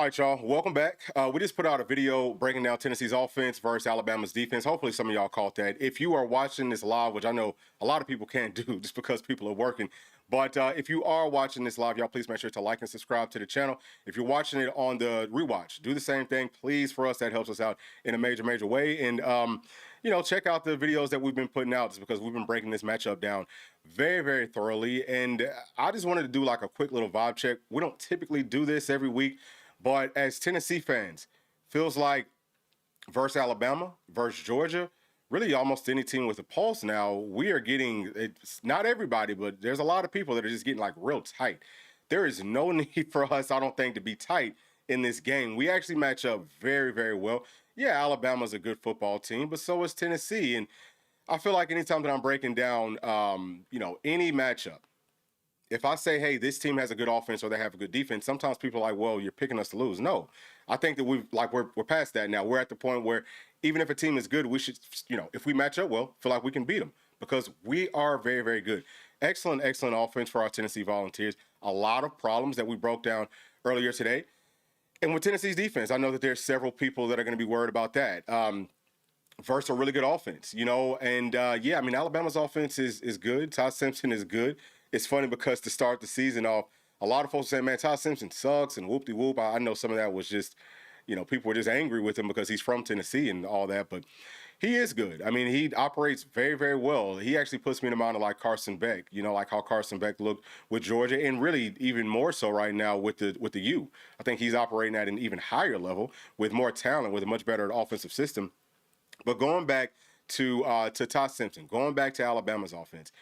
All right, y'all. Welcome back. We just put out a video breaking down Tennessee's offense versus Alabama's defense. Hopefully some of y'all caught that. If you are watching this live, which I know a lot of people can't do just because people are working, but if you are watching this live, y'all please make sure to like and subscribe to the channel. If you're watching it on the rewatch, do the same thing. Please, for us, that helps us out in a major way. And, check out the videos that we've been putting out just because we've been breaking this matchup down very thoroughly. And I just wanted to do like a quick little vibe check. We don't typically do this every week. But as Tennessee fans, feels like versus Alabama, versus Georgia, really almost any team with a pulse now, we are getting, it's not everybody, but there's a lot of people that are just getting like real tight. There is no need for us, I don't think, to be tight in this game. We actually match up very well. Yeah, Alabama's a good football team, but so is Tennessee. And I feel like anytime that I'm breaking down, any matchup, if I say, hey, this team has a good offense or they have a good defense, sometimes people are like, well, you're picking us to lose. No, I think that we're past that now. We're at the point where even if a team is good, we should, if we match up well, feel like we can beat them because we are very good. Excellent offense for our Tennessee Volunteers. A lot of problems that we broke down earlier today. And with Tennessee's defense, I know that there's several people that are going to be worried about that. Versus a really good offense, Alabama's offense is good. Todd Simpson is good. It's funny because to start the season off, a lot of folks say, man, Todd Simpson sucks and whoop-de-whoop. I know some of that was just, people were just angry with him because he's from Tennessee and all that, but he is good. I mean, he operates very well. He actually puts me in the mind of like Carson Beck, like how Carson Beck looked with Georgia, and really even more so right now with the U. I think he's operating at an even higher level with more talent, with a much better offensive system. But going back to Todd Simpson, going back to Alabama's offense,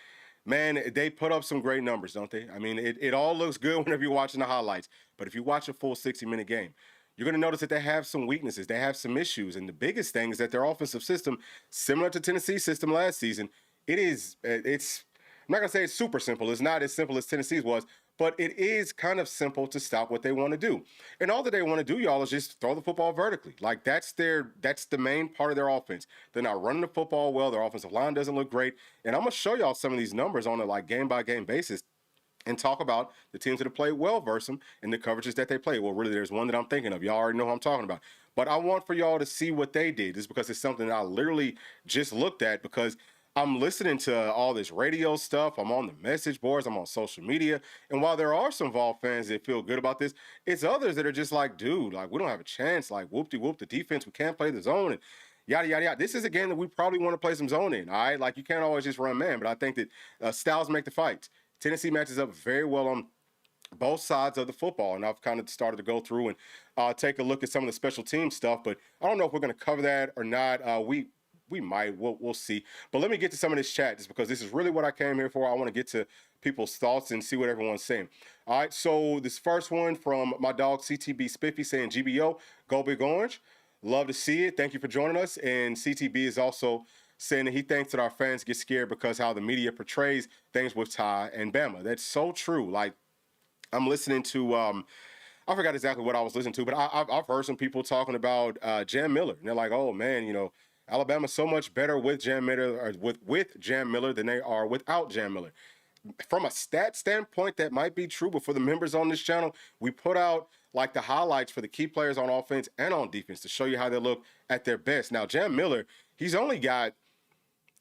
man, they put up some great numbers, don't they? I mean, it all looks good whenever you're watching the highlights. But if you watch a full 60-minute game, you're going to notice that they have some weaknesses. They have some issues. And the biggest thing is that their offensive system, similar to Tennessee's system last season, it's I'm not going to say it's super simple. It's not as simple as Tennessee's was, but it is kind of simple to stop what they want to do. And all that they want to do, y'all, is just throw the football vertically. Like that's the main part of their offense. They're not running the football well. Their offensive line doesn't look great. And I'm going to show y'all some of these numbers on a like game-by-game basis and talk about the teams that have played well versus them and the coverages that they play. Well, really, there's one that I'm thinking of. Y'all already know who I'm talking about. But I want for y'all to see what they did just because it's something that I literally just looked at because I'm listening to all this radio stuff. I'm on the message boards. I'm on social media. And while there are some Vol fans that feel good about this, it's others that are just like, dude, like, we don't have a chance. Like, whoop-de-whoop, the defense, we can't play the zone. And yada. This is a game that we probably want to play some zone in, all right? Like, you can't always just run man. But I think that styles make the fights. Tennessee matches up very well on both sides of the football. And I've kind of started to go through and take a look at some of the special team stuff. But I don't know if we're going to cover that or not. We might. We'll see. But let me get to some of this chat just because this is really what I came here for. I want to get to people's thoughts and see what everyone's saying. All right, so this first one from my dog CTB Spiffy saying, GBO, go Big Orange. Love to see it. Thank you for joining us. And CTB is also saying that he thinks that our fans get scared because how the media portrays things with Ty and Bama. That's so true. Like, I'm listening to I forgot exactly what I was listening to, but I've heard some people talking about Jam Miller. And they're like, oh, man, Alabama's so much better with Jam Miller or with Jam Miller than they are without Jam Miller. From a stat standpoint, that might be true, but for the members on this channel, we put out like the highlights for the key players on offense and on defense to show you how they look at their best. Now, Jam Miller, he's only got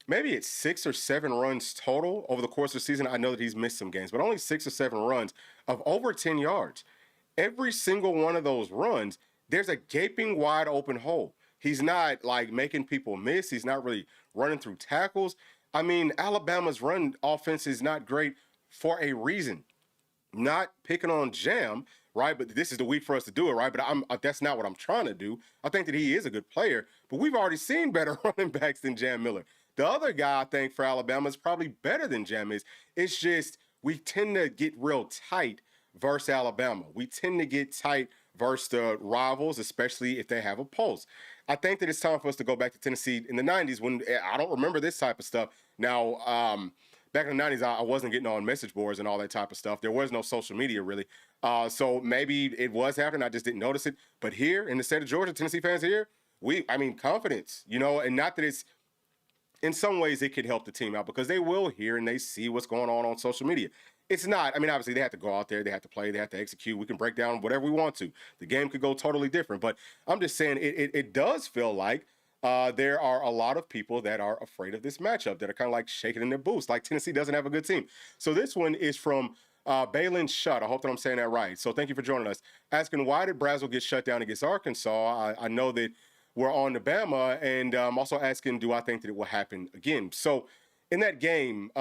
maybe it's 6 or 7 runs total over the course of the season. I know that he's missed some games, but only 6 or 7 runs of over 10 yards. Every single one of those runs, there's a gaping wide open hole. He's not like making people miss. He's not really running through tackles. I mean, Alabama's run offense is not great for a reason. Not picking on Jam, right? But this is the week for us to do it, right? But that's not what I'm trying to do. I think that he is a good player, but we've already seen better running backs than Jam Miller. The other guy I think for Alabama is probably better than Jam is. It's just we tend to get real tight versus Alabama. We tend to get tight versus the rivals, especially if they have a pulse. I think that it's time for us to go back to Tennessee in the 90s when I don't remember this type of stuff. Now, back in the 90s, I wasn't getting on message boards and all that type of stuff. There was no social media, really. So maybe it was happening. I just didn't notice it. But here in the state of Georgia, Tennessee fans here, confidence, and not that it's, in some ways it could help the team out because they will hear and they see what's going on social media. It's not. I mean, obviously they have to go out there, they have to play, they have to execute. We can break down whatever we want to. The game could go totally different, but I'm just saying it does feel like there are a lot of people that are afraid of this matchup that are kind of like shaking in their boots. Like Tennessee doesn't have a good team. So this one is from Balin Shutt. I hope that I'm saying that right. So thank you for joining us. Asking, why did Brazzell get shut down against Arkansas? I know that we're on to Bama, and also asking, do I think that it will happen again? So in that game,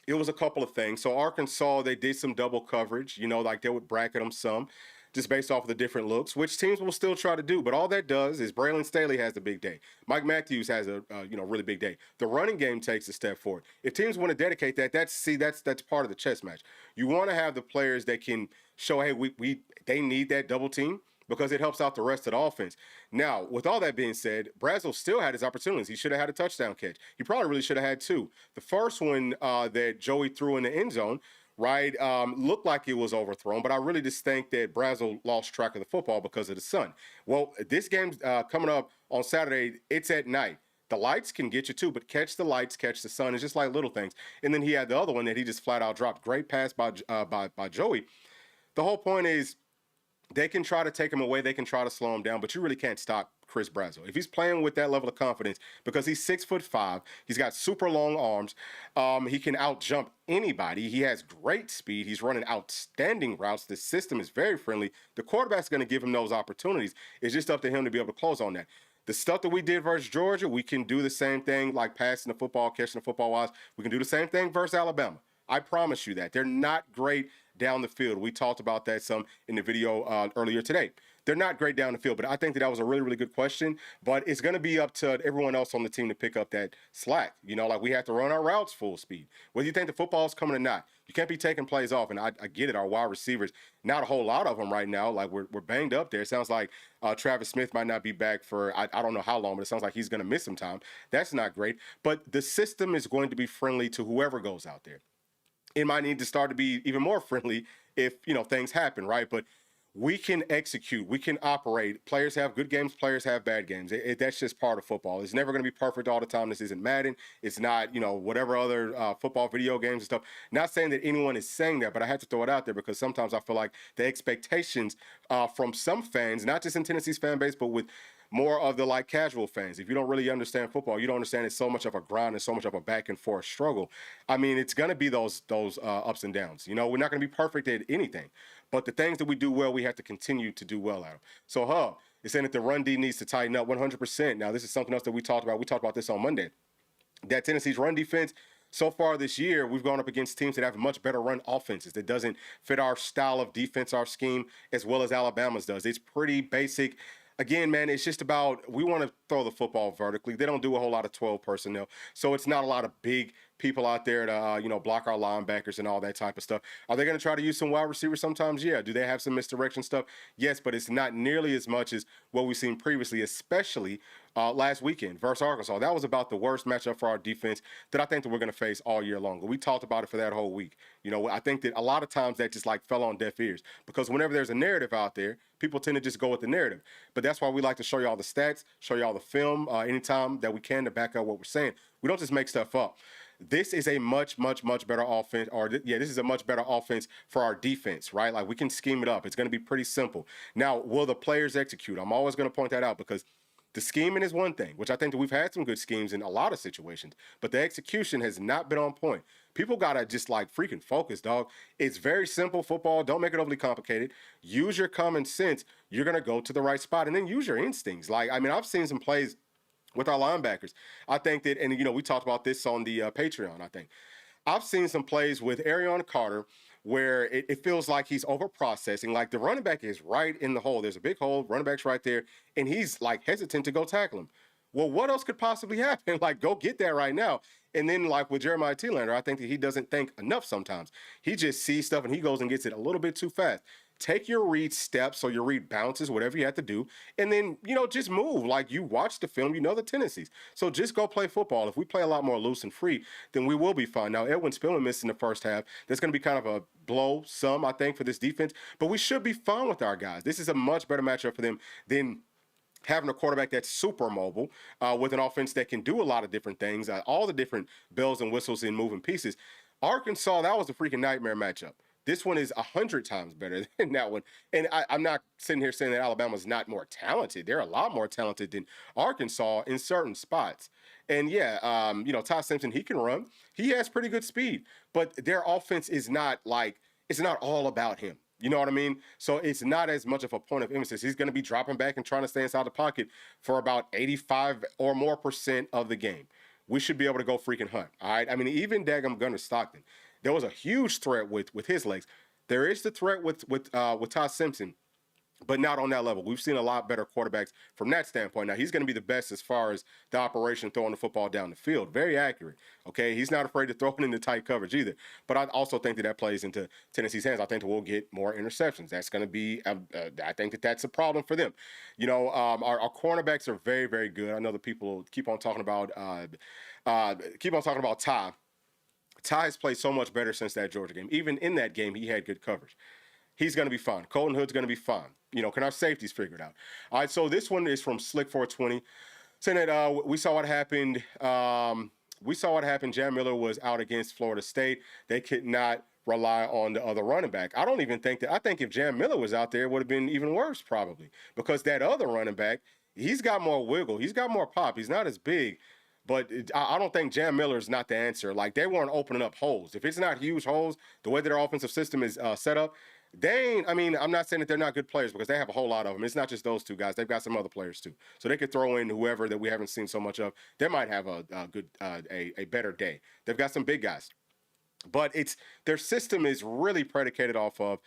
it was a couple of things. So Arkansas, they did some double coverage, like they would bracket them some, just based off of the different looks, which teams will still try to do. But all that does is Braylon Staley has a big day. Mike Matthews has a really big day. The running game takes a step forward. If teams want to dedicate that, that's part of the chess match. You want to have the players that can show, hey, they need that double team, because it helps out the rest of the offense. Now, with all that being said, Brazzell still had his opportunities. He should have had a touchdown catch. He probably really should have had two. The first one that Joey threw in the end zone, right, looked like it was overthrown, but I really just think that Brazzell lost track of the football because of the sun. Well, this game's coming up on Saturday. It's at night. The lights can get you too, but catch the lights, catch the sun. It's just like little things. And then he had the other one that he just flat out dropped. Great pass by Joey. The whole point is, they can try to take him away. They can try to slow him down, but you really can't stop Chris Brazzell. If he's playing with that level of confidence, because he's 6'5", he's got super long arms. He can out jump anybody. He has great speed. He's running outstanding routes. The system is very friendly. The quarterback's going to give him those opportunities. It's just up to him to be able to close on that. The stuff that we did versus Georgia, we can do the same thing, like passing the football, catching the football wise. We can do the same thing versus Alabama. I promise you that. They're not great down the field. We talked about that some in the video earlier today. They're not great down the field, but I think that was a really, really good question. But it's going to be up to everyone else on the team to pick up that slack. Like we have to run our routes full speed. Whether you think the football's coming or not, you can't be taking plays off. And I get it. Our wide receivers, not a whole lot of them right now. Like we're banged up there. It sounds like Travis Smith might not be back for I don't know how long, but it sounds like he's going to miss some time. That's not great. But the system is going to be friendly to whoever goes out there. It might need to start to be even more friendly if, things happen, right? But we can execute. We can operate. Players have good games. Players have bad games. That's just part of football. It's never going to be perfect all the time. This isn't Madden. It's not, whatever other football video games and stuff. Not saying that anyone is saying that, but I had to throw it out there because sometimes I feel like the expectations from some fans, not just in Tennessee's fan base, but with more of the casual fans. If you don't really understand football, you don't understand it's so much of a grind and so much of a back and forth struggle. I mean, it's going to be those ups and downs. We're not going to be perfect at anything, but the things that we do well, we have to continue to do well at them. So, it's saying that the run D needs to tighten up 100%. Now, this is something else that we talked about. We talked about this on Monday. That Tennessee's run defense, so far this year, we've gone up against teams that have much better run offenses that doesn't fit our style of defense, our scheme, as well as Alabama's does. It's pretty basic. Again, man, it's just about we want to throw the football vertically. They don't do a whole lot of 12 personnel, so it's not a lot of big people out there to block our linebackers and all that type of stuff. Are they going to try to use some wide receivers sometimes? Yeah. Do they have some misdirection stuff? Yes, but it's not nearly as much as what we've seen previously, especially last weekend versus Arkansas. That was about the worst matchup for our defense that I think that we're going to face all year long. We talked about it for that whole week. I think that a lot of times that just fell on deaf ears because whenever there's a narrative out there, people tend to just go with the narrative. But that's why we like to show you all the stats, show you all the film anytime that we can to back up what we're saying. We don't just make stuff up. This is a much, much, much better offense, this is a much better offense for our defense, right? We can scheme it up. It's going to be pretty simple. Now, will the players execute? I'm always going to point that out because the scheming is one thing, which I think that we've had some good schemes in a lot of situations, but the execution has not been on point. People got to just freaking focus, dog. It's very simple football. Don't make it overly complicated. Use your common sense. You're going to go to the right spot and then use your instincts. I've seen some plays with our linebackers. I think that, and we talked about this on the Patreon, I think. I've seen some plays with Arion Carter where it feels like he's over-processing. The running back is right in the hole. There's a big hole, running back's right there, and he's hesitant to go tackle him. Well, what else could possibly happen? Go get that right now. And then with Jeremiah Telander, I think that he doesn't think enough sometimes. He just sees stuff and he goes and gets it a little bit too fast. Take your read steps or your read bounces, whatever you have to do, and then, just move. You watch the film, the tendencies. So just go play football. If we play a lot more loose and free, then we will be fine. Now, Edwin Spillman missed in the first half. That's going to be kind of a blow, I think, for this defense. But we should be fine with our guys. This is a much better matchup for them than having a quarterback that's super mobile with an offense that can do a lot of different things, all the different bells and whistles and moving pieces. Arkansas, that was a freaking nightmare matchup. This one is 100 times better than that one. And I'm not sitting here saying that Alabama's not more talented. They're a lot more talented than Arkansas in certain spots. And yeah, Ty Simpson, he can run. He has pretty good speed, but their offense is not like, it's not all about him. You know what I mean? So it's not as much of a point of emphasis. He's going to be dropping back and trying to stay inside the pocket for about 85 or more percent of the game. We should be able to go freaking hunt. All right. I mean, even Daggum Gunner Stockton, there was a huge threat with his legs. There is the threat with Ty Simpson, but not on that level. We've seen a lot better quarterbacks from that standpoint. Now, he's going to be the best as far as the operation throwing the football down the field. Very accurate, okay? He's not afraid to throw it into tight coverage either. But I also think that plays into Tennessee's hands. I think that we'll get more interceptions. That's going to be I think that's a problem for them. Our cornerbacks are very, very good. I know the people keep on talking about Ty. Ty has played so much better since that Georgia game. Even in that game, he had good coverage. He's going to be fine. Colton Hood's going to be fine. Can our safeties figure it out? All right, so this one is from Slick420, saying that we saw what happened. Jam Miller was out against Florida State. They could not rely on the other running back. I don't even think that. I think if Jam Miller was out there, it would have been even worse probably, because that other running back, he's got more wiggle. He's got more pop. He's not as big. But I don't think Jam Miller is not the answer. Like, they weren't opening up holes. If it's not huge holes, the way that their offensive system is set up, I'm not saying that they're not good players, because they have a whole lot of them. It's not just those two guys. They've got some other players too. So they could throw in whoever that we haven't seen so much of. They might have a better day. They've got some big guys. But their system is really predicated off of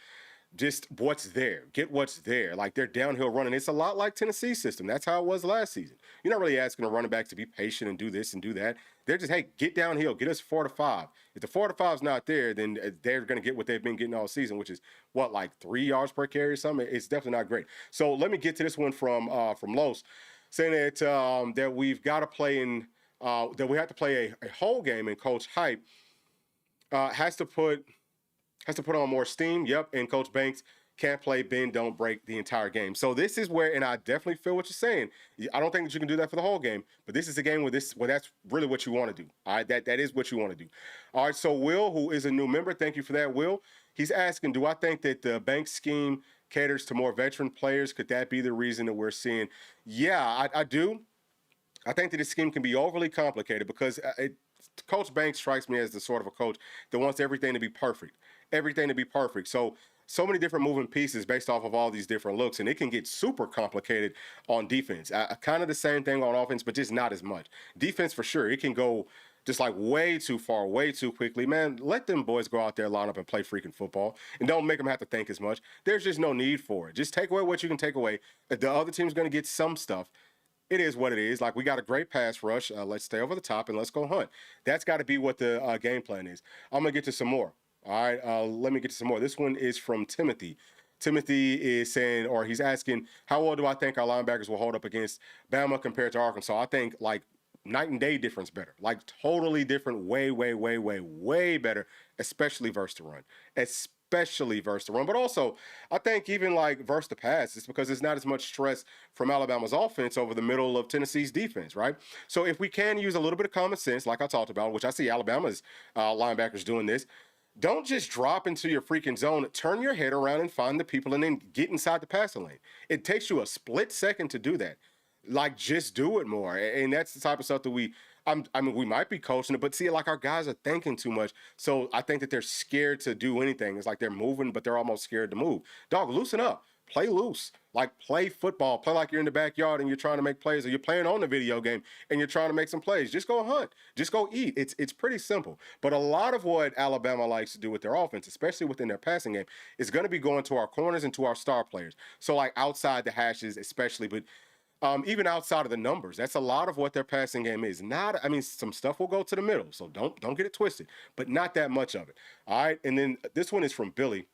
just what's there. Get what's there. Like, they're downhill running. It's a lot like Tennessee's system. That's how it was last season. You're not really asking a running back to be patient and do this and do that. They're just, hey, get downhill. Get us 4 to 5. If the 4 to 5 is not there, then they're going to get what they've been getting all season, which is, like 3 yards per carry or something? It's definitely not great. So let me get to this one from Los, saying that we've got to play that we have to play a whole game, and Coach Hype has to put on more steam. Yep, and Coach Banks can't play bend, don't break the entire game. So this is where, and I definitely feel what you're saying. I don't think that you can do that for the whole game, but this is a game where that's really what you want to do. All right, that is what you want to do. All right, so Will, who is a new member, thank you for that, Will. He's asking, do I think that the Banks scheme caters to more veteran players? Could that be the reason that we're seeing? Yeah, I do. I think that this scheme can be overly complicated, because Coach Banks strikes me as the sort of a coach that wants everything to be perfect. So many different moving pieces based off of all these different looks, and it can get super complicated on defense. Kind of the same thing on offense, but just not as much. Defense, for sure, it can go just like way too far, way too quickly. Man, let them boys go out there, line up, and play freaking football, and don't make them have to think as much. There's just no need for it. Just take away what you can take away. The other team's going to get some stuff. It is what it is. Like, we got a great pass rush. Let's stay over the top and let's go hunt. That's got to be what the game plan is. I'm going to get to some more. All right, let me get to some more. This one is from Timothy. Timothy is saying, or he's asking, how well do I think our linebackers will hold up against Bama compared to Arkansas? I think, like, night and day difference better. Like, totally different, way, way, way, way, way better, especially versus the run. But also, I think even like versus the pass, it's because there's not as much stress from Alabama's offense over the middle of Tennessee's defense, right? So if we can use a little bit of common sense, like I talked about, which I see Alabama's linebackers doing this, don't just drop into your freaking zone. Turn your head around and find the people and then get inside the passing lane. It takes you a split second to do that. Like, just do it more. And that's the type of stuff that we might be coaching it, but see, like, our guys are thinking too much. So I think that they're scared to do anything. It's like they're moving, but they're almost scared to move. Dog, loosen up. Play loose. Like, play football. Play like you're in the backyard and you're trying to make plays, or you're playing on the video game and you're trying to make some plays. Just go hunt. Just go eat. It's pretty simple. But a lot of what Alabama likes to do with their offense, especially within their passing game, is going to be going to our corners and to our star players. So, like, outside the hashes especially, but even outside of the numbers, that's a lot of what their passing game is. Some stuff will go to the middle, so don't get it twisted, but not that much of it. All right, and then this one is from Billy.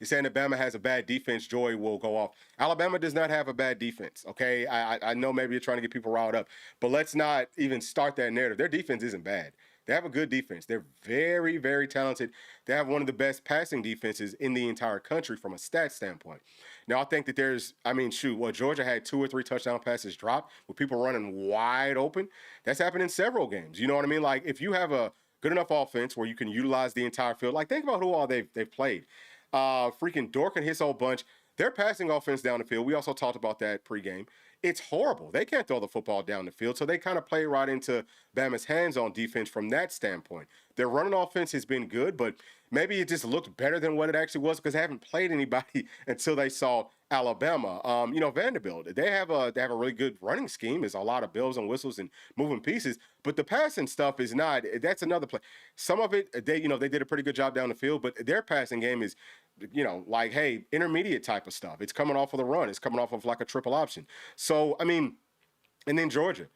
He's saying that Bama has a bad defense, Joy will go off. Alabama does not have a bad defense, okay? I know maybe you're trying to get people riled up, but let's not even start that narrative. Their defense isn't bad. They have a good defense. They're very, very talented. They have one of the best passing defenses in the entire country from a stat standpoint. Now, I think that Georgia had 2 or 3 touchdown passes dropped with people running wide open. That's happened in several games. You know what I mean? Like, if you have a good enough offense where you can utilize the entire field. Like, think about who all they've played. Freaking Dork and his whole bunch. Their passing offense down the field. We also talked about that pregame. It's horrible. They can't throw the football down the field, so they kind of play right into Bama's hands on defense from that standpoint. Their running offense has been good, but maybe it just looked better than what it actually was because they haven't played anybody until they saw Alabama. Vanderbilt, they have a really good running scheme. There's a lot of bells and whistles and moving pieces, but the passing stuff is not. That's another play. Some of it, they did a pretty good job down the field, but their passing game is, like, hey, intermediate type of stuff. It's coming off of the run. It's coming off of like a triple option. So, I mean, and then Georgia.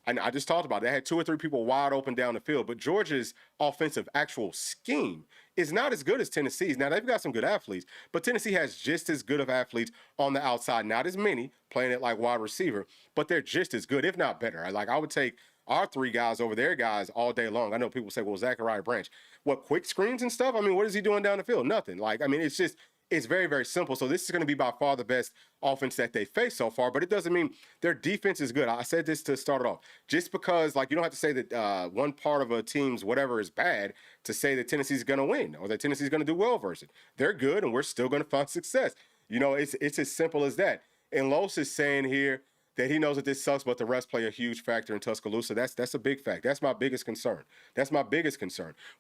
And I just talked about it. They had 2 or 3 people wide open down the field, but Georgia's offensive actual scheme is not as good as Tennessee's. Now, they've got some good athletes, but Tennessee has just as good of athletes on the outside. Not as many playing it like wide receiver, but they're just as good, if not better. Like, I would take our 3 guys over their guys all day long. I know people say, well, Zachariah Branch, what, quick screens and stuff? I mean, what is he doing down the field? Nothing. Like, I mean, it's very, very simple. So this is going to be by far the best offense that they face so far, but it doesn't mean their defense is good. I said this to start it off. Just because, like, you don't have to say that one part of a team's whatever is bad to say that Tennessee's going to win or that Tennessee's going to do well versus it. They're good, and we're still going to find success. It's as simple as that. And Los is saying here that he knows that this sucks, but the refs play a huge factor in Tuscaloosa. That's a big fact. That's my biggest concern.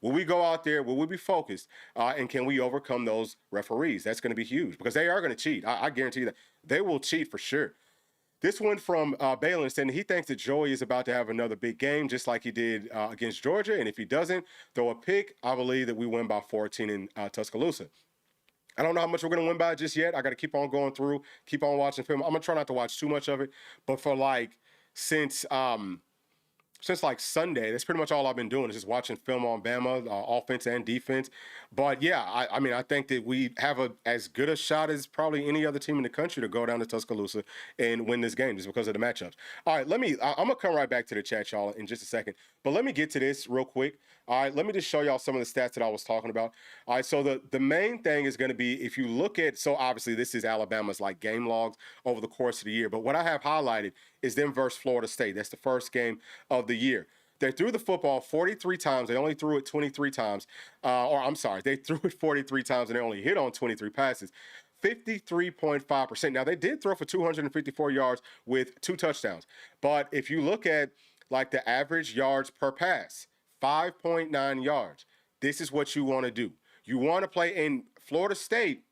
Will we go out there? Will we be focused? And can we overcome those referees? That's going to be huge because they are going to cheat. I guarantee you that. They will cheat for sure. This one from Balin saying he thinks that Joey is about to have another big game, just like he did against Georgia. And if he doesn't throw a pick, I believe that we win by 14 in Tuscaloosa. I don't know how much we're going to win by just yet. I got to keep on going through, keep on watching film. I'm going to try not to watch too much of it. But for since like Sunday, that's pretty much all I've been doing is just watching film on Bama, offense and defense. But yeah, I think that we have as good a shot as probably any other team in the country to go down to Tuscaloosa and win this game just because of the matchups. All right, I'm going to come right back to the chat, y'all, in just a second. But let me get to this real quick. All right, let me just show y'all some of the stats that I was talking about. All right, so the main thing is going to be if you look at, so obviously this is Alabama's like game logs over the course of the year. But what I have highlighted is them versus Florida State. That's the first game of the year. They threw the football 43 times. They only threw it 23 times. They threw it 43 times and they only hit on 23 passes. 53.5%. Now, they did throw for 254 yards with 2 touchdowns. But if you look at like the average yards per pass, 5.9 yards. This is what you want to do. You want to play in Florida State.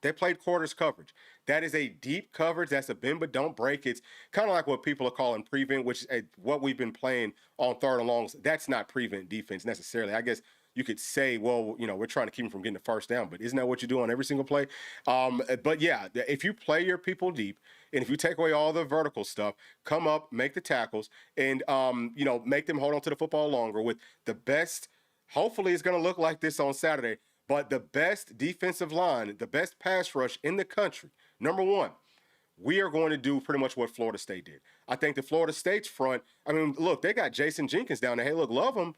They played quarters coverage. That is a deep coverage. That's a bend but don't break. It's kind of like what people are calling prevent, which is what we've been playing on third and longs. That's not prevent defense necessarily. I guess you could say, well, we're trying to keep them from getting the first down, but isn't that what you do on every single play? But yeah, if you play your people deep, and if you take away all the vertical stuff, come up, make the tackles, and make them hold on to the football longer with the best. Hopefully, it's going to look like this on Saturday. But the best defensive line, the best pass rush in the country, number one, we are going to do pretty much what Florida State did. I think the Florida State's front, look, they got Jason Jenkins down there. Hey, look, love him.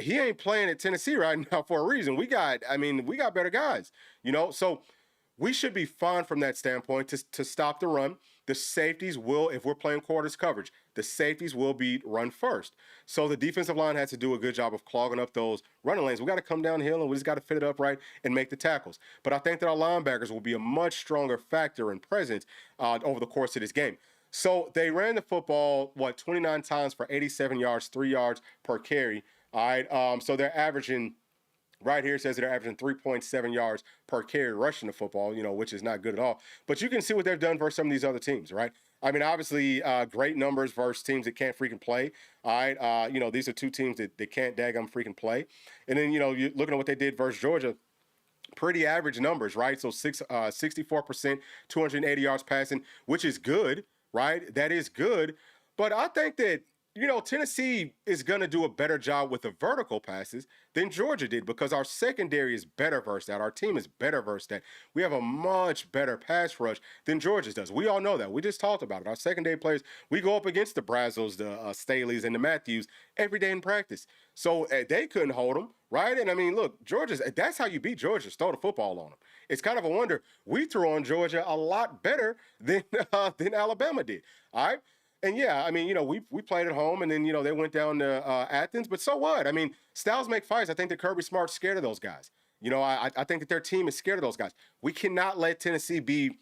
He ain't playing at Tennessee right now for a reason. We got better guys, so we should be fine from that standpoint to stop the run. The safeties will, if we're playing quarters coverage, the safeties will be run first. So the defensive line has to do a good job of clogging up those running lanes. We got to come downhill and we just got to fit it up right and make the tackles. But I think that our linebackers will be a much stronger factor and presence over the course of this game. So they ran the football, 29 times for 87 yards, 3 yards per carry. All right, so they're averaging, right here it says they're averaging 3.7 yards per carry rushing the football, which is not good at all. But you can see what they've done versus some of these other teams, right? Obviously, great numbers versus teams that can't freaking play. All right, these are 2 teams that can't daggum freaking play. And then, you're looking at what they did versus Georgia, pretty average numbers, right? So 64%, 280 yards passing, which is good, right? That is good. But I think that, Tennessee is going to do a better job with the vertical passes than Georgia did because our secondary is better versus that. Our team is better versus that. We have a much better pass rush than Georgia's does. We all know that. We just talked about it. Our secondary players, we go up against the Brazzos, the Staleys, and the Matthews every day in practice. So they couldn't hold them, right? And look, that's how you beat Georgia, throw the football on them. It's kind of a wonder. We threw on Georgia a lot better than Alabama did, all right? And yeah, I mean, we played at home, and then they went down to Athens. But so what? I mean, styles make fights. I think that Kirby Smart's scared of those guys. I think that their team is scared of those guys. We cannot let Tennessee be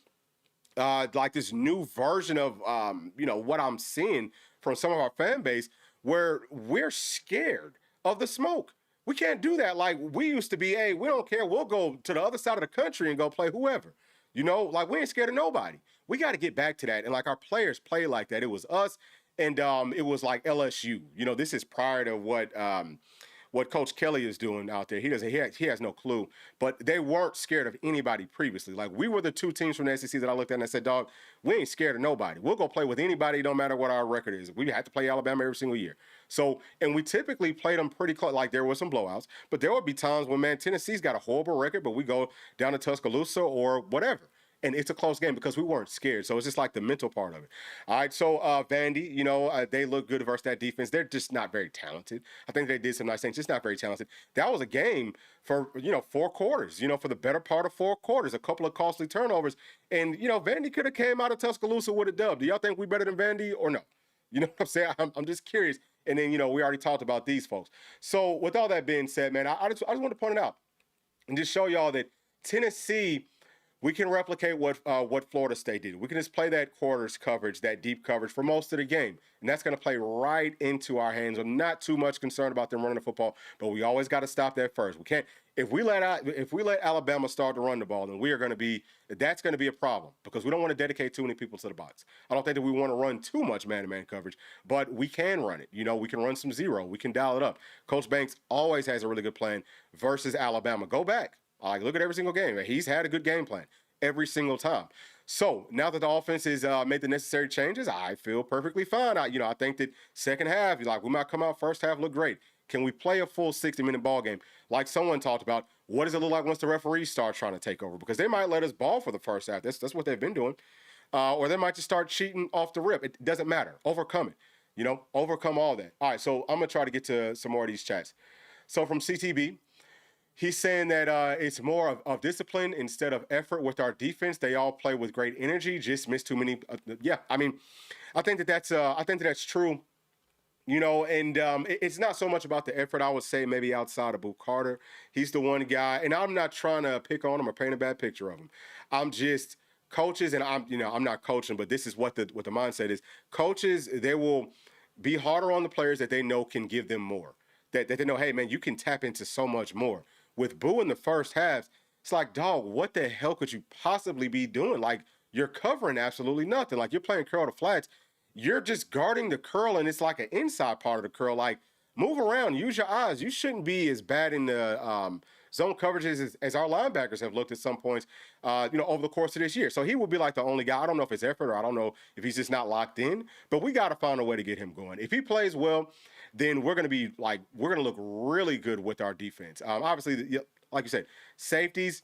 like this new version of what I'm seeing from some of our fan base, where we're scared of the smoke. We can't do that like we used to be. Hey, we don't care. We'll go to the other side of the country and go play whoever. Like we ain't scared of nobody. We got to get back to that. And like our players play like that. It was us, and it was like LSU. This is prior to what Coach Kelly is doing out there. He has no clue. But they weren't scared of anybody previously. Like we were the two teams from the SEC that I looked at and I said, dog, we ain't scared of nobody. We'll go play with anybody, no matter what our record is. We have to play Alabama every single year. So, and we typically played them pretty close. Like there were some blowouts, but there would be times when, man, Tennessee's got a horrible record, but we go down to Tuscaloosa or whatever. And it's a close game because we weren't scared. So it's just like the mental part of it. All right, so Vandy, they look good versus that defense. They're just not very talented. I think they did some nice things, just not very talented. That was a game for, 4 quarters, for the better part of 4 quarters, a couple of costly turnovers. And, Vandy could have came out of Tuscaloosa with a dub. Do y'all think we better than Vandy or no? You know what I'm saying? I'm just curious. And then, we already talked about these folks. So with all that being said, man, I just want to point it out and just show y'all that Tennessee, we can replicate what Florida State did. We can just play that quarters coverage, that deep coverage for most of the game. And that's going to play right into our hands. I'm not too much concerned about them running the football, but we always got to stop that first. We can't if we let Alabama start to run the ball, then that's going to be a problem because we don't want to dedicate too many people to the box. I don't think that we want to run too much man-to-man coverage, but we can run it. We can run some zero. We can dial it up. Coach Banks always has a really good plan versus Alabama. Go back. Look at every single game. He's had a good game plan every single time. So now that the offense has made the necessary changes, I feel perfectly fine. I think that second half, we might come out first half, look great. Can we play a full 60-minute ball game? Like someone talked about, what does it look like once the referees start trying to take over? Because they might let us ball for the first half. That's what they've been doing. Or they might just start cheating off the rip. It doesn't matter. Overcome it. Overcome all that. All right, so I'm going to try to get to some more of these chats. So from CTB, he's saying that it's more of discipline instead of effort with our defense. They all play with great energy, just miss too many. I think that's true. And it's not so much about the effort. I would say maybe outside of Boo Carter, he's the one guy. And I'm not trying to pick on him or paint a bad picture of him. I'm just coaches, and I'm not coaching, but this is what the mindset is. Coaches, they will be harder on the players that they know can give them more. That they know, hey man, you can tap into so much more. With Boo in the first half, it's like, dog, what the hell could you possibly be doing? Like, you're covering absolutely nothing. Like, you're playing curl to flats. You're just guarding the curl, and it's like an inside part of the curl. Like, move around, use your eyes. You shouldn't be as bad in the zone coverages as our linebackers have looked at some points, over the course of this year. So he will be like the only guy. I don't know if it's effort or I don't know if he's just not locked in, but we got to find a way to get him going. If he plays well, then we're going to look really good with our defense. Obviously, like you said, safeties,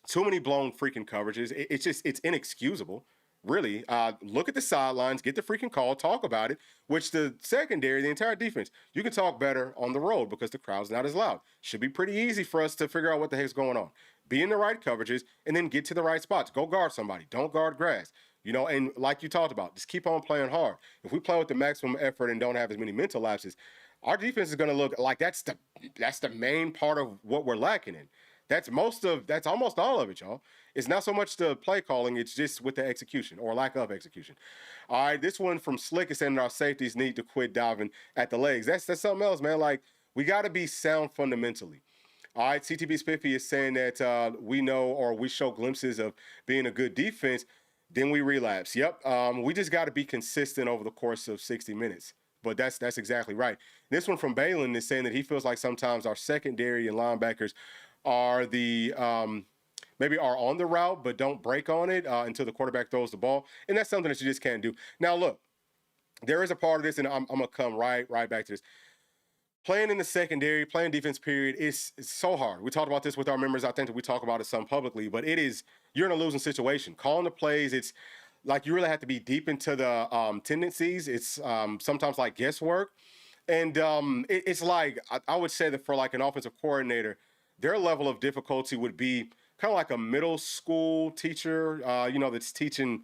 too many blown freaking coverages. It's inexcusable, really. Look at the sidelines, get the freaking call, talk about it, which the secondary, the entire defense, you can talk better on the road because the crowd's not as loud. Should be pretty easy for us to figure out what the heck's going on. Be in the right coverages and then get to the right spots. Go guard somebody. Don't guard grass. And like you talked about, just keep on playing hard. If we play with the maximum effort and don't have as many mental lapses, our defense is going to look like that's the main part of what we're lacking in. That's almost all of it, y'all. It's not so much the play calling, it's just with the execution or lack of execution. All right, this one from Slick is saying that our safeties need to quit diving at the legs. That's something else, man. Like, we got to be sound fundamentally. All right, CTB Spiffy is saying that we know or we show glimpses of being a good defense, then we relapse. Yep. We just got to be consistent over the course of 60 minutes. But that's exactly right. This one from Balin is saying that he feels like sometimes our secondary and linebackers are maybe are on the route but don't break on it until the quarterback throws the ball. And that's something that you just can't do. Now, look, there is a part of this, and I'm going to come right back to this. Playing in the secondary, playing defense period, it's so hard. We talked about this with our members. I think that we talk about it some publicly, but you're in a losing situation. Calling the plays, it's like you really have to be deep into the tendencies. It's sometimes like guesswork. And it's like, I would say that for like an offensive coordinator, their level of difficulty would be kind of like a middle school teacher, that's teaching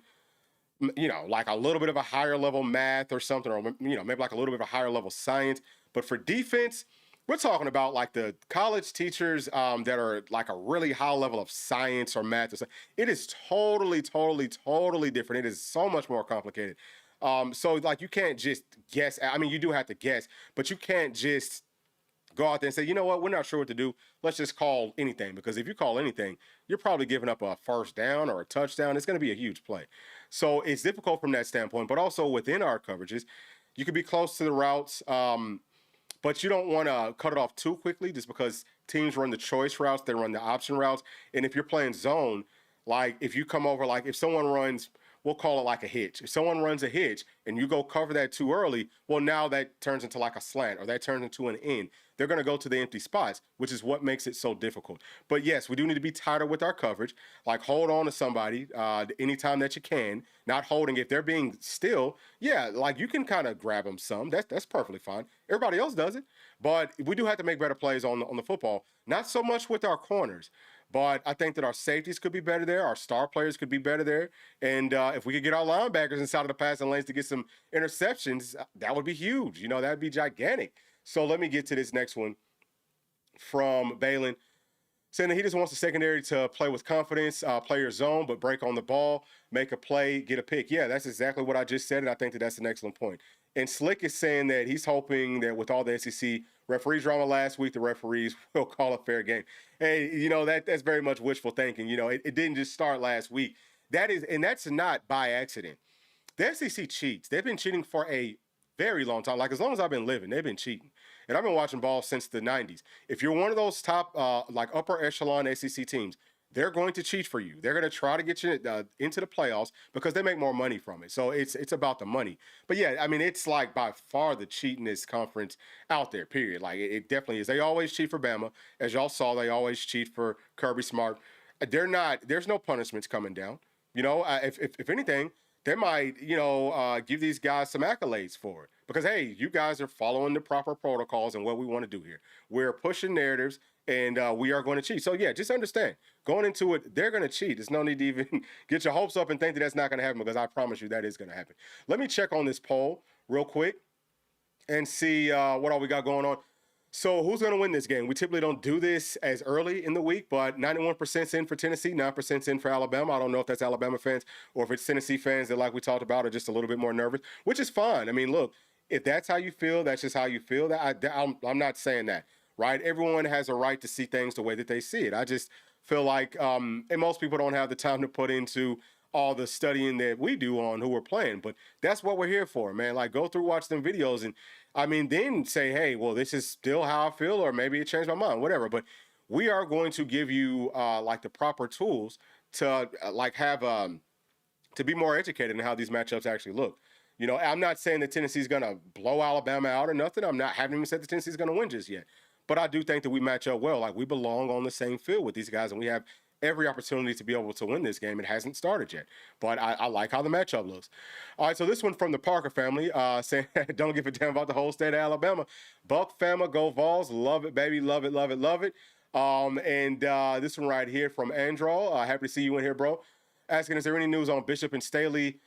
like a little bit of a higher level math or something, or maybe like a little bit of a higher level science. But for defense, we're talking about like the college teachers that are like a really high level of science or math. Or something. It is totally, totally, totally different. It is so much more complicated. So like you can't just guess. I mean, you do have to guess, but you can't just go out there and say, you know what, we're not sure what to do. Let's just call anything. Because if you call anything, you're probably giving up a first down or a touchdown. It's going to be a huge play. So it's difficult from that standpoint. But also within our coverages, you could be close to the routes, but you don't want to cut it off too quickly just because teams run the choice routes, they run the option routes. And if you're playing zone, like if you come over, like if someone runs, we'll call it like a hitch. If someone runs a hitch and you go cover that too early, well, now that turns into like a slant or that turns into an end. They're going to go to the empty spots, which is what makes it so difficult. But yes, we do need to be tighter with our coverage. Like hold on to somebody anytime that you can. Not holding if they're being still. Yeah, like you can kind of grab them some. That's perfectly fine. Everybody else does it, but we do have to make better plays on the football. Not so much with our corners. But I think that our safeties could be better there. Our star players could be better there. And if we could get our linebackers inside of the passing lanes to get some interceptions, that would be huge. That'd be gigantic. So let me get to this next one from Balin, saying that he just wants the secondary to play with confidence, play your zone, but break on the ball, make a play, get a pick. Yeah, that's exactly what I just said, and I think that that's an excellent point. And Slick is saying that he's hoping that with all the SEC referees drama last week, the referees will call a fair game. Hey, that's very much wishful thinking. It didn't just start last week. That's not by accident. The SEC cheats. They've been cheating for a very long time. Like as long as I've been living, they've been cheating. And I've been watching ball since the 90s. If you're one of those top, like upper echelon SEC teams, they're going to cheat for you. They're going to try to get you into the playoffs because they make more money from it. So it's about the money. But yeah, I mean, it's like by far the cheatingest conference out there, period. Like it definitely is. They always cheat for Bama. As y'all saw, they always cheat for Kirby Smart. There's no punishments coming down. If anything, they might, give these guys some accolades for it. Because, hey, you guys are following the proper protocols and what we want to do here. We're pushing narratives, and we are going to cheat. So, yeah, just understand. Going into it, they're going to cheat. There's no need to even get your hopes up and think that that's not going to happen because I promise you that is going to happen. Let me check on this poll real quick and see what all we got going on. So who's going to win this game? We typically don't do this as early in the week, but 91% in for Tennessee, 9% in for Alabama. I don't know if that's Alabama fans or if it's Tennessee fans that, like we talked about, are just a little bit more nervous, which is fine. I mean, look, if that's how you feel, that's just how you feel. I'm not saying that, right? Everyone has a right to see things the way that they see it. I just feel like, and most people don't have the time to put into all the studying that we do on who we're playing, but that's what we're here for, man. Like go through, watch them videos, and I mean, then say, hey, well, this is still how I feel, or maybe it changed my mind, whatever. But we are going to give you like the proper tools to like have to be more educated in how these matchups actually look. I'm not saying that Tennessee's going to blow Alabama out or nothing. Haven't even said that Tennessee's going to win just yet. But I do think that we match up well. Like we belong on the same field with these guys, and we have every opportunity to be able to win this game. It hasn't started yet, but I like how the matchup looks. All right, so this one from the Parker family saying, don't give a damn about the whole state of Alabama. Buck Fama, go Vols. Love it, baby. Love it, love it, love it. And this one right here from Andrew. Happy to see you in here, bro. Asking, is there any news on Bishop and Staley?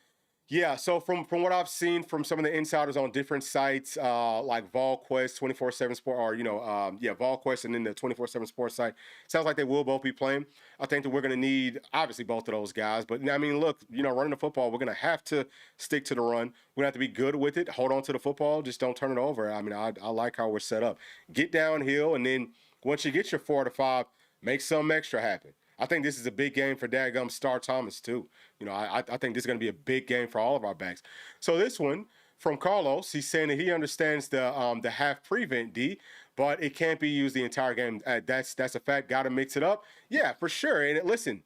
Yeah, so from what I've seen from some of the insiders on different sites, like VolQuest, 24/7 Sport, or VolQuest, and then the 24/7 Sports site, sounds like they will both be playing. I think that we're going to need obviously both of those guys, but I mean, look, running the football, we're going to have to stick to the run. We're going to have to be good with it. Hold on to the football, just don't turn it over. I mean, I like how we're set up. Get downhill, and then once you get your 4 to 5, make something extra happen. I think this is a big game for dadgum Star Thomas too. I think this is going to be a big game for all of our backs. So this one from Carlos, he's saying that he understands the half prevent D, but it can't be used the entire game. That's a fact. Got to mix it up. Yeah, for sure. And listen,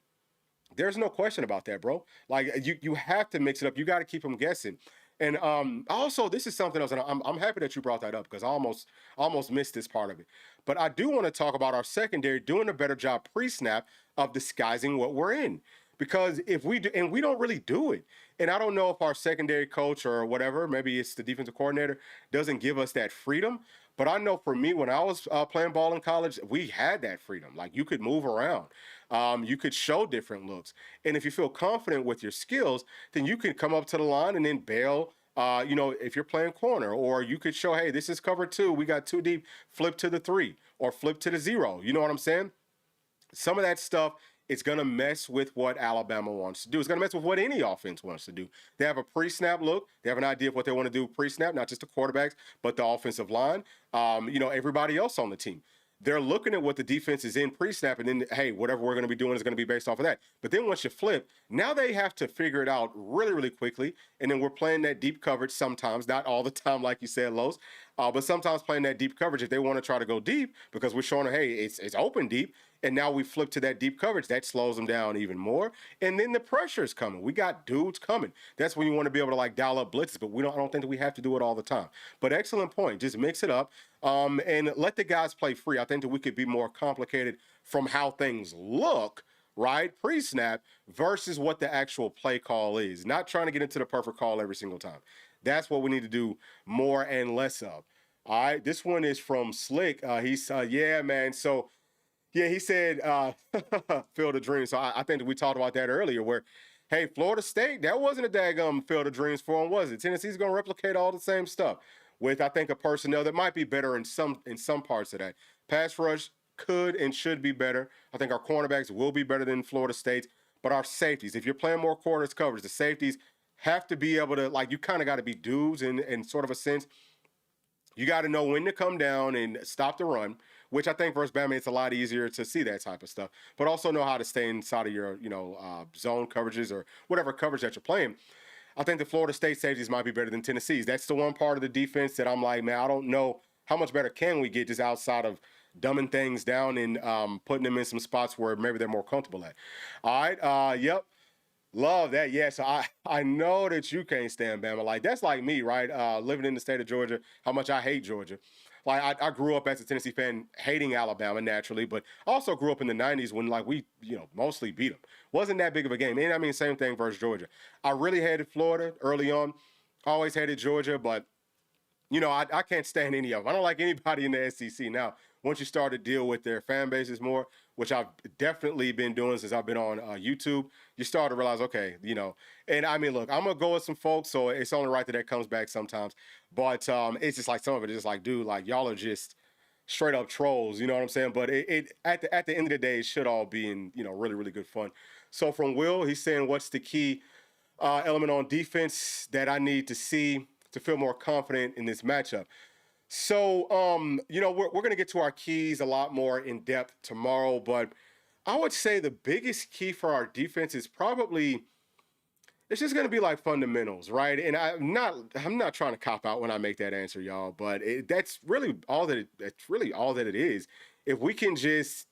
there's no question about that, bro. Like you have to mix it up. You got to keep them guessing. And also, this is something else, and I'm happy that you brought that up because I almost missed this part of it. But I do want to talk about our secondary doing a better job pre-snap of disguising what we're in. Because if we do, and we don't really do it, and I don't know if our secondary coach or whatever, maybe it's the defensive coordinator, doesn't give us that freedom. But I know for me, when I was playing ball in college, we had that freedom. Like you could move around, you could show different looks, and if you feel confident with your skills, then you can come up to the line and then bail. If you're playing corner, or you could show, hey, this is cover two, we got two deep, flip to the three, or flip to the zero. You know what I'm saying? Some of that stuff, it's going to mess with what Alabama wants to do. It's going to mess with what any offense wants to do. They have a pre-snap look. They have an idea of what they want to do pre-snap, not just the quarterbacks, but the offensive line, everybody else on the team. They're looking at what the defense is in pre-snap, and then, hey, whatever we're going to be doing is going to be based off of that. But then once you flip, now they have to figure it out really, really quickly. And then we're playing that deep coverage sometimes, not all the time, like you said, Los, but sometimes playing that deep coverage if they want to try to go deep, because we're showing them, hey, it's open deep. And now we flip to that deep coverage. That slows them down even more. And then the pressure is coming. We got dudes coming. That's when you want to be able to like dial up blitzes, but I don't think that we have to do it all the time. But excellent point. Just mix it up and let the guys play free. I think that we could be more complicated from how things look, right? Pre-snap versus what the actual play call is. Not trying to get into the perfect call every single time. That's what we need to do more and less of. All right. This one is from Slick. He's, yeah, man. So, yeah, he said, Field of Dreams. So I think that we talked about that earlier where, hey, Florida State, that wasn't a daggum Field of Dreams for them, was it? Tennessee's going to replicate all the same stuff with, I think, a personnel that might be better in some parts of that. Pass rush could and should be better. I think our cornerbacks will be better than Florida State's. But our safeties, if you're playing more quarters coverage, the safeties have to be able to, like, you kind of got to be dudes in sort of a sense. You got to know when to come down and stop the run, which I think versus Bama, it's a lot easier to see that type of stuff, but also know how to stay inside of your, zone coverages or whatever coverage that you're playing. I think the Florida State safeties might be better than Tennessee's. That's the one part of the defense that I'm like, man, I don't know how much better can we get just outside of dumbing things down and putting them in some spots where maybe they're more comfortable at. All right. Yep. Love that. Yeah, so I know that you can't stand Bama. Like, that's like me, right? Living in the state of Georgia, how much I hate Georgia. Like, I grew up as a Tennessee fan hating Alabama naturally, but also grew up in the 90s when, like, we, mostly beat them. Wasn't that big of a game. And I mean, same thing versus Georgia. I really hated Florida early on. Always hated Georgia, but, I can't stand any of them. I don't like anybody in the SEC now. Once you start to deal with their fan bases more, which I've definitely been doing since I've been on YouTube, you start to realize, okay, and I mean, look, I'm going to go with some folks, so it's only right that comes back sometimes. But it's just like some of it is just like, dude, like y'all are just straight up trolls, you know what I'm saying? But it at the end of the day, it should all be in, really, really good fun. So from Will, he's saying, what's the key element on defense that I need to see to feel more confident in this matchup? So, we're going to get to our keys a lot more in depth tomorrow, but I would say the biggest key for our defense is probably, it's just going to be like fundamentals, right? And I'm not trying to cop out when I make that answer, y'all, but that's really all that it is. If we can just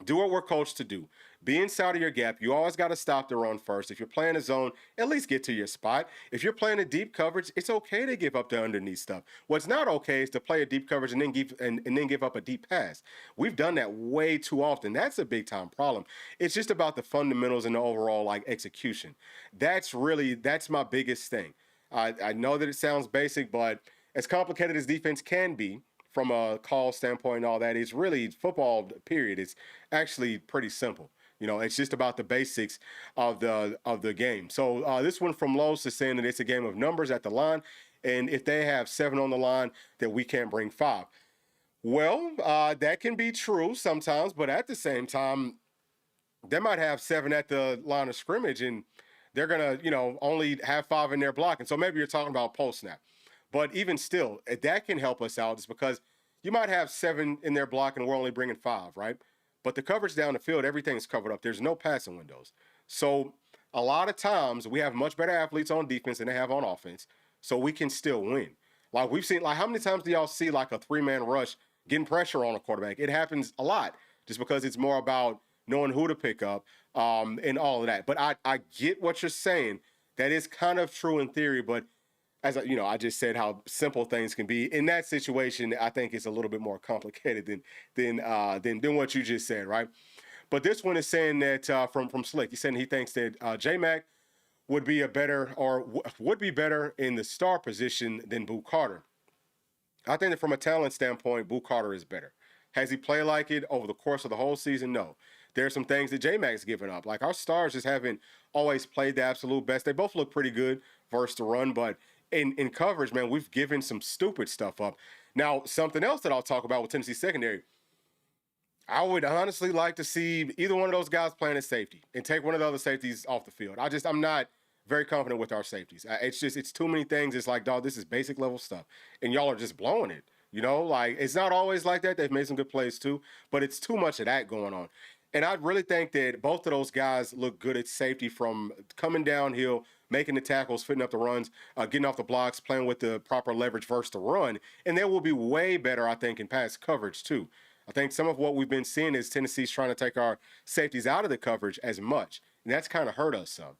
do what we're coached to do. Be inside of your gap. You always got to stop the run first. If you're playing a zone, at least get to your spot. If you're playing a deep coverage, it's okay to give up the underneath stuff. What's not okay is to play a deep coverage and then give up a deep pass. We've done that way too often. That's a big time problem. It's just about the fundamentals and the overall execution. That's my biggest thing. I know that it sounds basic, but as complicated as defense can be, from a call standpoint and all that, it's really football, period. It's actually pretty simple. It's just about the basics of the game. So this one from Los is saying that it's a game of numbers at the line, and if they have 7 on the line, that we can't bring 5. Well, that can be true sometimes, but at the same time, they might have 7 at the line of scrimmage, and they're gonna, only have 5 in their block. And so maybe you're talking about post snap. But even still, that can help us out just because you might have 7 in their block and we're only bringing 5, right? But the coverage down the field, everything's covered up. There's no passing windows. So a lot of times we have much better athletes on defense than they have on offense, so we can still win. Like we've seen, how many times do y'all see a 3-man rush getting pressure on a quarterback? It happens a lot just because it's more about knowing who to pick up and all of that. But I get what you're saying. That is kind of true in theory, but as I just said how simple things can be. In that situation, I think it's a little bit more complicated than what you just said, right? But this one is saying that from Slick, he's saying he thinks that J-Mac would be a better or would be better in the star position than Boo Carter. I think that from a talent standpoint, Boo Carter is better. Has he played like it over the course of the whole season? No. There are some things that J-Mac's given up. Like our stars just haven't always played the absolute best. They both look pretty good versus the run, but in coverage, man, we've given some stupid stuff up. Now, something else that I'll talk about with Tennessee secondary, I would honestly like to see either one of those guys playing at safety and take one of the other safeties off the field. I'm not very confident with our safeties. It's too many things. It's like, dog, this is basic level stuff, and y'all are just blowing it. Like it's not always like that. They've made some good plays too, but it's too much of that going on. And I really think that both of those guys look good at safety from coming downhill, making the tackles, fitting up the runs, getting off the blocks, playing with the proper leverage versus the run. And they will be way better, I think, in pass coverage too. I think some of what we've been seeing is Tennessee's trying to take our safeties out of the coverage as much. And that's kind of hurt us some,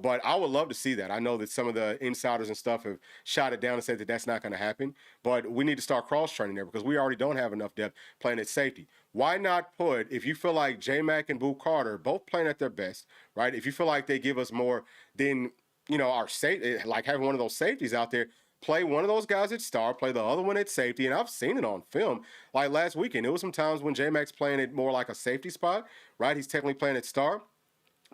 but I would love to see that. I know that some of the insiders and stuff have shot it down and said that that's not going to happen, but we need to start cross-training there because we already don't have enough depth playing at safety. Why not put, if you feel like J-Mac and Boo Carter both playing at their best, right? If you feel like they give us more than, our safety, like having one of those safeties out there, play one of those guys at star, play the other one at safety, and I've seen it on film. Like last weekend, there was some times when J-Mac's playing it more like a safety spot, right? He's technically playing at star,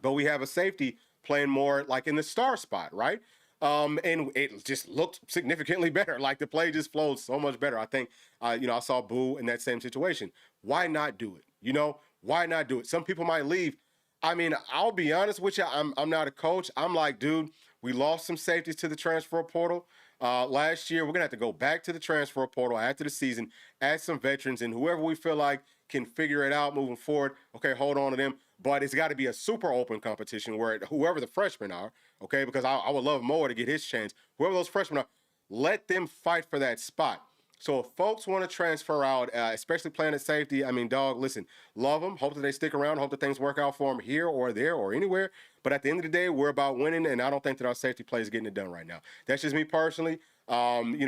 but we have a safety playing more like in the star spot, right? And it just looked significantly better. Like the play just flowed so much better. I think, I saw Boo in that same situation. Why not do it? Why not do it? Some people might leave. I mean, I'll be honest with you. I'm not a coach. I'm like, dude, we lost some safeties to the transfer portal last year. We're gonna have to go back to the transfer portal after the season, add some veterans, and whoever we feel like can figure it out moving forward. Okay, hold on to them. But it's got to be a super open competition where whoever the freshmen are, okay, because I would love Moore to get his chance. Whoever those freshmen are, let them fight for that spot. So if folks want to transfer out, especially playing at safety, I mean, dog, listen, love them. Hope that they stick around. Hope that things work out for them here or there or anywhere. But at the end of the day, we're about winning, and I don't think that our safety play is getting it done right now. That's just me personally. I'm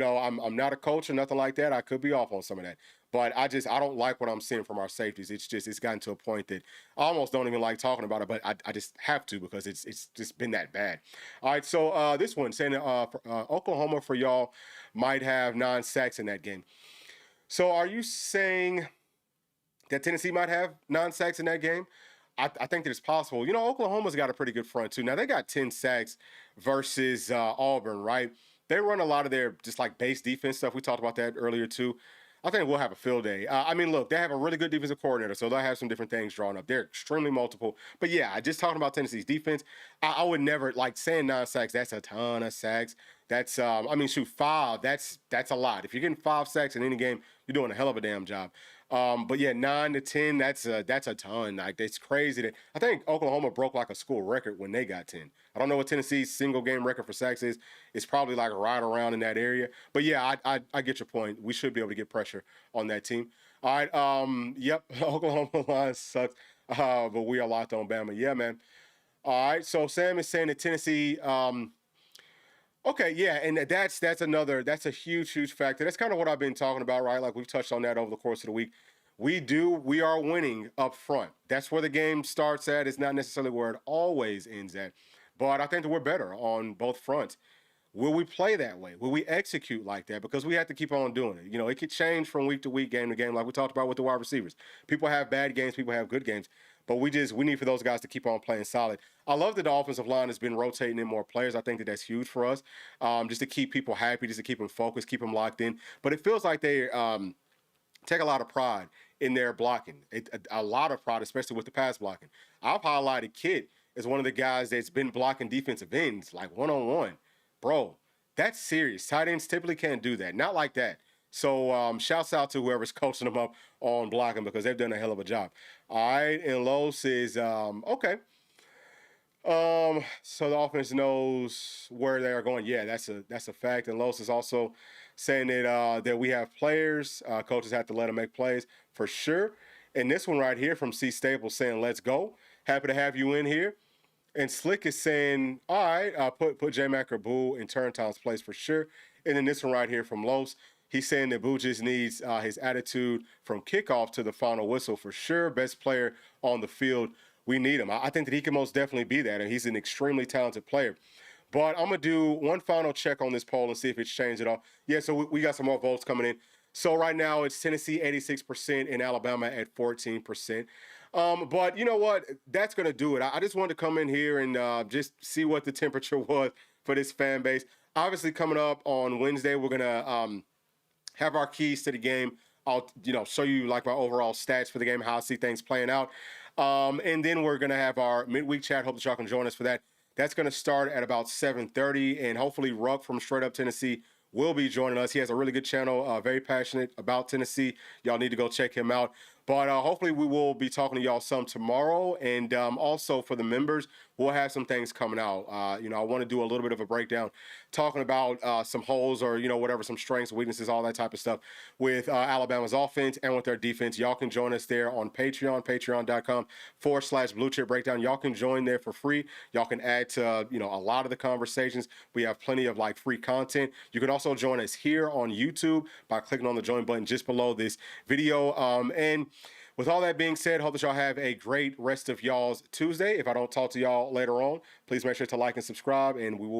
not a coach or nothing like that. I could be off on some of that. But I don't like what I'm seeing from our safeties. It's gotten to a point that I almost don't even like talking about it, but I just have to because it's just been that bad. All right, so this one saying Oklahoma for y'all might have 9 sacks in that game. So are you saying that Tennessee might have 9 sacks in that game? I think that it's possible. Oklahoma's got a pretty good front too. Now they got 10 sacks versus Auburn, right? They run a lot of their just like base defense stuff. We talked about that earlier too. I think we'll have a field day. Look, they have a really good defensive coordinator, so they'll have some different things drawn up. They're extremely multiple. But yeah, just talking about Tennessee's defense, I would never like saying 9 sacks. That's a ton of sacks. That's 5. That's a lot. If you're getting 5 sacks in any game, you're doing a hell of a damn job. But yeah, 9 to 10, that's a ton. Like it's crazy that I think Oklahoma broke like a school record when they got 10. I don't know what Tennessee's single game record for sacks is. It's probably like right around in that area. But yeah, I get your point. We should be able to get pressure on that team. All right. Yep. Oklahoma line sucks. But we are locked on Bama. Yeah, man. All right. So Sam is saying that Tennessee. Okay, yeah, and that's a huge factor. That's kind of what I've been talking about, right? Like we've touched on that over the course of the week. We are winning up front. That's where the game starts at. It's not necessarily where it always ends at. But I think that we're better on both fronts. Will we play that way? Will we execute like that? Because we have to keep on doing it. It could change from week to week, game to game, like we talked about with the wide receivers. People have bad games, people have good games. But we need for those guys to keep on playing solid. I love that the offensive line has been rotating in more players. I think that that's huge for us, just to keep people happy, just to keep them focused, keep them locked in. But it feels like they take a lot of pride in their blocking, a lot of pride, especially with the pass blocking. I've highlighted Kid as one of the guys that's been blocking defensive ends, like one-on-one. Bro, that's serious. Tight ends typically can't do that. Not like that. So shouts out to whoever's coaching them up on blocking because they've done a hell of a job. All right, and Lowe says, okay. So the offense knows where they are going. Yeah, that's a fact. And Los is also saying that we have players. Coaches have to let them make plays for sure. And this one right here from C Staples saying, "Let's go. Happy to have you in here." And Slick is saying, "All right, put J Mac or Boo in turn time's place for sure." And then this one right here from Los. He's saying that Boo just needs his attitude from kickoff to the final whistle for sure. Best player on the field. We need him. I think that he can most definitely be that, and he's an extremely talented player. But I'm gonna do one final check on this poll and see if it's changed at all. Yeah, so we got some more votes coming in. So right now it's Tennessee 86% and Alabama at 14%. But you know what? That's gonna do it. I just wanted to come in here and just see what the temperature was for this fan base. Obviously, coming up on Wednesday, we're gonna have our keys to the game. I'll show you like my overall stats for the game, how I see things playing out. And then we're gonna have our midweek chat. Hope that y'all can join us for that. That's gonna start at about 7:30, and hopefully Ruck from Straight Up Tennessee will be joining us. He has a really good channel, very passionate about Tennessee. Y'all need to go check him out. But hopefully we will be talking to y'all some tomorrow. And also for the members, we'll have some things coming out. I want to do a little bit of a breakdown, talking about some holes or, whatever, some strengths, weaknesses, all that type of stuff with Alabama's offense and with their defense. Y'all can join us there on Patreon, patreon.com/Bluechip Breakdown. Y'all can join there for free. Y'all can add to, a lot of the conversations. We have plenty of like free content. You can also join us here on YouTube by clicking on the join button just below this video. And with all that being said, hope that y'all have a great rest of y'all's Tuesday. If I don't talk to y'all later on, please make sure to like and subscribe, and we will